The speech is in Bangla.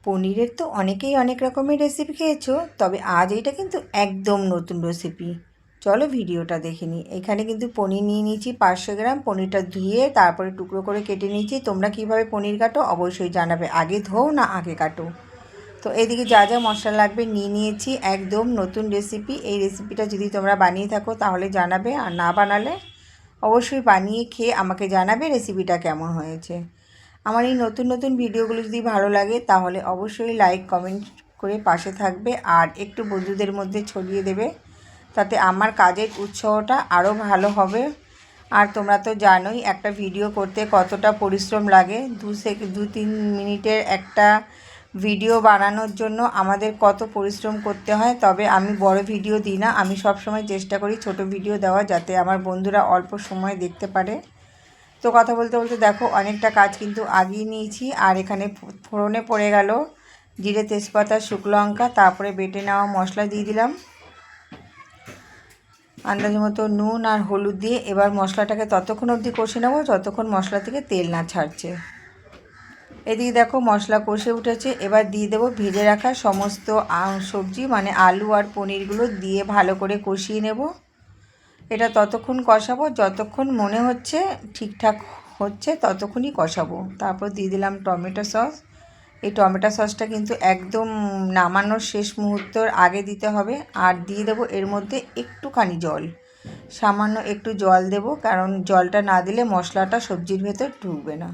পনিরের তো অনেকেই অনেক রকমের রেসিপি খেয়েছো, তবে আজ এটা কিন্তু একদম নতুন রেসিপি। চলো ভিডিওটা দেখে নিই। এখানে কিন্তু পনির নিয়ে নিয়েছি 500 গ্রাম। পনিরটা ধুয়ে তারপরে টুকরো করে কেটে নিয়েছি। তোমরা কিভাবে পনির কাটো অবশ্যই জানাবে, আগে ধোও না আগে কাটো। তো এদিকে যা যা মশলা লাগবে নিয়ে নিয়েছি। একদম নতুন রেসিপি। এই রেসিপিটা যদি তোমরা বানিয়ে থাকো তাহলে জানাবে, আর না বানালে অবশ্যই বানিয়ে খেয়ে আমাকে জানাবে রেসিপিটা কেমন হয়েছে। আমার এই নতুন নতুন ভিডিওগুলো যদি ভালো লাগে তাহলে অবশ্যই লাইক কমেন্ট করে পাশে থাকবে, আর একটু বন্ধুদের মধ্যে ছড়িয়ে দেবে, তাতে আমার কাজের উৎসাহটা আরও ভালো হবে। আর তোমরা তো জানোই একটা ভিডিও করতে কতটা পরিশ্রম লাগে। 2-3 মিনিটের একটা ভিডিও বানানোর জন্য আমাদের কত পরিশ্রম করতে হয়। তবে আমি বড় ভিডিও দিই না, আমি সব সময় চেষ্টা করি ছোট ভিডিও দেওয়া, যাতে আমার বন্ধুরা অল্প সময় দেখতে পারে। তো কথা বলতে বলতে দেখো অনেকটা কাজ কিন্তু আগিয়ে নিয়েছি। আর এখানে ফোড়নে পড়ে গেল জিরে, তেজপাতা, শুকনো লঙ্কা, তারপরে বেটে নেওয়া মশলা দিয়ে দিলাম, আন্দাজ মতো নুন আর হলুদ দিয়ে এবার মশলাটাকে ততক্ষণ অবধি কষে নেবো যতক্ষণ মশলা থেকে তেল না ছাড়ছে। এদিকে দেখো মশলা কষে উঠেছে। এবার দিয়ে দেবো ভেজে রাখা সমস্ত সবজি, মানে আলু আর পনিরগুলো দিয়ে ভালো করে কষিয়ে নেব। এটা ততক্ষণ কষাবো যতক্ষণ মনে হচ্ছে ঠিকঠাক হচ্ছে, ততক্ষণই কষাবো। তারপর দিয়ে দিলাম টমেটো সস। এই টমেটো সসটা কিন্তু একদম নামানোর শেষ মুহূর্তের আগে দিতে হবে। আর দিয়ে দেবো এর মধ্যে একটুখানি জল, সামান্য একটু জল দেব, কারণ জলটা না দিলে মশলাটা সবজির ভেতর ঢুকবে না।